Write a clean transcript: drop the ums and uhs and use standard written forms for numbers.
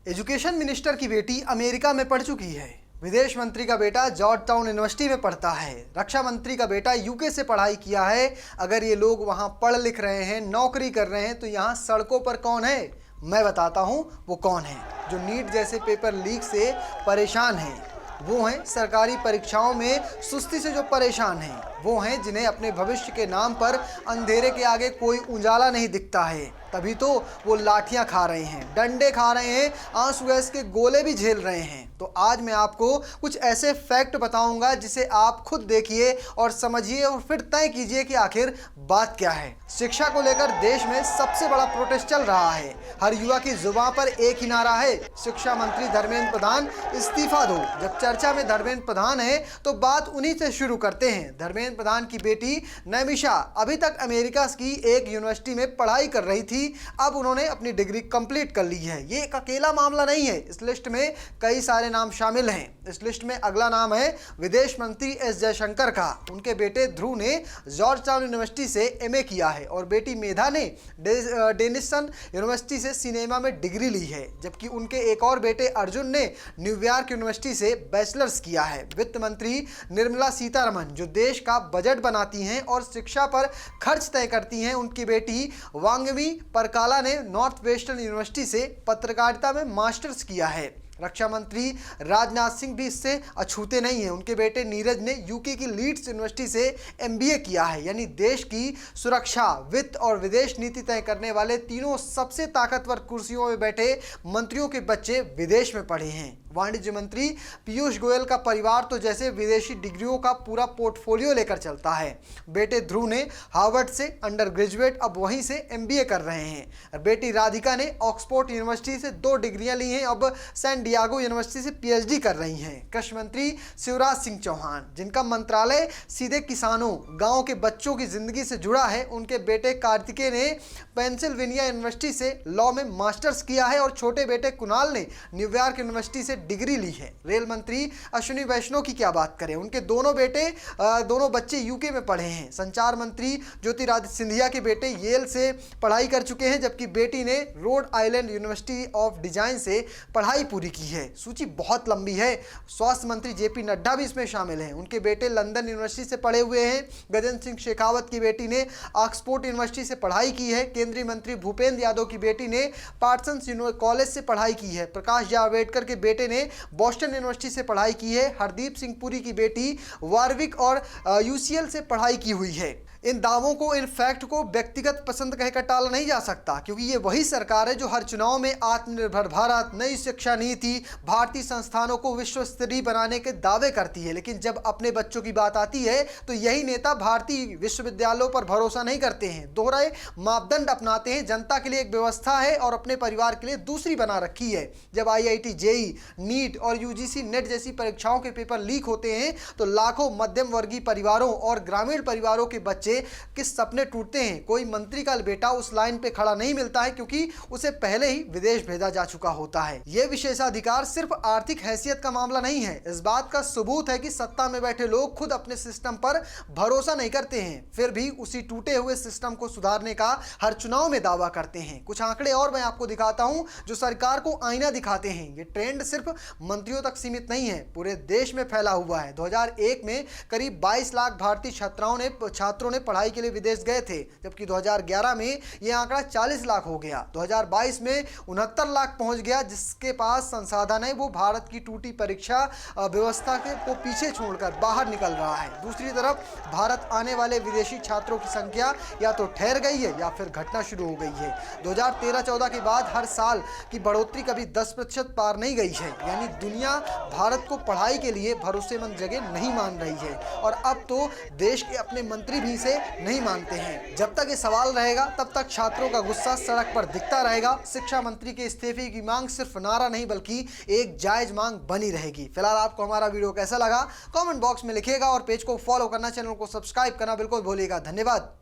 Education minister की बेटी America में पढ़ चुकी है। विदेश मंत्री का बेटा जॉर्ज टाउन यूनिवर्सिटी में पढ़ता है। रक्षा मंत्री का बेटा यूके से पढ़ाई किया है। अगर ये लोग वहाँ पढ़ लिख रहे हैं, नौकरी कर रहे हैं, तो यहाँ सड़कों पर कौन है? मैं बताता हूँ वो कौन है। जो नीट जैसे पेपर लीक से परेशान हैं, वो हैं सरकारी परीक्षाओं में सुस्ती से जो परेशान हैं, वो हैं जिन्हें अपने भविष्य के नाम पर अंधेरे के आगे कोई उजाला नहीं दिखता है। तभी तो वो लाठियां खा रहे हैं, डंडे खा रहे हैं, आंसू गैस के गोले भी झेल रहे हैं। तो आज मैं आपको कुछ ऐसे फैक्ट बताऊंगा जिसे आप खुद देखिए और समझिए और फिर तय कीजिए कि आखिर बात क्या है। शिक्षा को लेकर देश में सबसे बड़ा प्रोटेस्ट चल रहा है। हर युवा की जुबान पर एक ही नारा है, शिक्षा मंत्री धर्मेंद्र प्रधान इस्तीफा दो। जब चर्चा में धर्मेंद्र प्रधान है तो बात उन्हीं से शुरू करते हैं। धर्मेंद्र प्रधान की बेटी नैमिषा अभी तक अमेरिका की एक यूनिवर्सिटी में पढ़ाई कर रही थी। अब उन्होंने अपनी डिग्री कंप्लीट कर ली है। ये एक अकेला मामला नहीं है, इस लिस्ट में कई सारे नाम शामिल हैं। इस लिस्ट में अगला नाम है विदेश मंत्री एस जयशंकर का। उनके बेटे ध्रुव ने जॉर्ज टाउन यूनिवर्सिटी से एमए किया है और बेटी मेधा ने डेनिसन यूनिवर्सिटी से सिनेमा में डिग्री ली है। जबकि उनके एक और बेटे अर्जुन ने न्यूयॉर्क यूनिवर्सिटी से बैचलर्स किया है। वित्त मंत्री निर्मला सीतारमण जो देश का बजट बनाती हैं और शिक्षा पर खर्च तय करती हैं, उनकी बेटी वांगवी परकाला ने नॉर्थ वेस्टर्न यूनिवर्सिटी से पत्रकारिता में मास्टर्स किया है। रक्षा मंत्री राजनाथ सिंह भी इससे अछूते नहीं हैं। उनके बेटे नीरज ने यूके की लीड्स यूनिवर्सिटी से एमबीए किया है। यानी देश की सुरक्षा, वित्त और विदेश नीति तय करने वाले तीनों सबसे ताकतवर कुर्सियों में बैठे मंत्रियों के बच्चे विदेश में पढ़े हैं। वाणिज्य मंत्री पीयूष गोयल का परिवार तो जैसे विदेशी डिग्रियों का पूरा पोर्टफोलियो लेकर चलता है। बेटे ध्रुव ने हार्वर्ड से अंडर ग्रेजुएट, अब वहीं से एमबीए कर रहे हैं। बेटी राधिका ने ऑक्सफोर्ड यूनिवर्सिटी से 2 डिग्रियां ली हैं, अब सैन डियागो यूनिवर्सिटी से पीएचडी कर रही हैं। कृषि मंत्री शिवराज सिंह चौहान जिनका मंत्रालय सीधे किसानों, गाँव के बच्चों की जिंदगी से जुड़ा है, उनके बेटे कार्तिकेय ने पेंसिल्वेनिया यूनिवर्सिटी से लॉ में मास्टर्स किया है और छोटे बेटे कुणाल ने न्यूयॉर्क यूनिवर्सिटी से डिग्री ली है। रेल मंत्री अश्विनी वैष्णव की क्या बात करें, उनके दोनों बच्चे यूके में पढ़े हैं। संचार मंत्री ज्योतिरादित्य सिंधिया के बेटे येल से पढ़ाई कर चुके हैं, जबकि बेटी ने Rhode Island university of design से पढ़ाई पूरी की है। सूची बहुत लंबी है। स्वास्थ्य मंत्री जेपी नड्डा भी इसमें शामिल हैं। उनके बेटे लंदन यूनिवर्सिटी से पढ़े हुए हैं। गजेंद्र सिंह शेखावत की बेटी ने ऑक्सफोर्ड यूनिवर्सिटी से पढ़ाई की है। केंद्रीय मंत्री भूपेंद्र यादव की बेटी ने पार्सन्स कॉलेज से पढ़ाई की है। प्रकाश जावड़ेकर के बेटे ने बॉस्टन यूनिवर्सिटी से पढ़ाई की है। हरदीप सिंह पुरी की बेटी वारविक और यूसीएल से पढ़ाई की हुई है। इन दावों को, इन फैक्ट को व्यक्तिगत पसंद कहकर टाला नहीं जा सकता, क्योंकि ये वही सरकार है जो हर चुनाव में आत्मनिर्भर भारत, नई शिक्षा नीति, भारतीय संस्थानों को विश्व स्तरीय बनाने के दावे करती है। लेकिन जब अपने बच्चों की बात आती है तो यही नेता भारतीय विश्वविद्यालयों पर भरोसा नहीं करते हैं, दोहरे मापदंड अपनाते हैं। जनता के लिए एक व्यवस्था है और अपने परिवार के लिए दूसरी बना रखी है। जब आईआईटी, जेई, नीट और यूजीसी नेट जैसी परीक्षाओं के पेपर लीक होते हैं तो लाखों मध्यम वर्गीय परिवारों और ग्रामीण परिवारों के बच्चे किस सपने टूटते हैं। कोई मंत्री का बेटा उस लाइन पे खड़ा नहीं मिलता है, क्योंकि उसे पहले ही विदेश भेजा जा चुका होता है। यह विशेषाधिकार सिर्फ आर्थिक हैसियत का मामला नहीं है, इस बात का सबूत है कि सत्ता में बैठे लोग खुद अपने सिस्टम पर भरोसा नहीं करते हैं, फिर भी उसी टूटे हुए सिस्टम को सुधारने का हर चुनाव में दावा करते हैं। कुछ आंकड़े और मैं आपको दिखाता हूं जो सरकार को आईना दिखाते हैं। ये ट्रेंड सिर्फ मंत्रियों तक सीमित नहीं है, पूरे देश में फैला हुआ है। 2001 में करीब 22 लाख भारतीय छात्रों ने पढ़ाई के लिए विदेश गए थे, जबकि 2011 में यह आंकड़ा 40 लाख हो गया। 2022 में 69 लाख पहुंच गया। जिसके पास संसाधन है वो भारत की टूटी परीक्षा व्यवस्था को पीछे छोड़कर बाहर निकल रहा है। दूसरी तरफ भारत आने वाले विदेशी छात्रों की संख्या या तो ठहर गई है या फिर घटना शुरू हो गई है। 2013-14 के बाद हर साल की बढ़ोतरी कभी 10% पार नहीं गई है। यानी दुनिया भारत को पढ़ाई के लिए भरोसेमंद जगह नहीं मान रही है और अब तो देश के अपने मंत्री भी इसे नहीं मानते हैं। जब तक ये सवाल रहेगा तब तक छात्रों का गुस्सा सड़क पर दिखता रहेगा। शिक्षा मंत्री के इस्तीफे की मांग सिर्फ नारा नहीं बल्कि एक जायज मांग बनी रहेगी। फिलहाल आपको हमारा वीडियो कैसा लगा कमेंट बॉक्स में लिखिएगा और पेज को फॉलो करना, चैनल को सब्सक्राइब करना बिल्कुल भूलिएगा। धन्यवाद।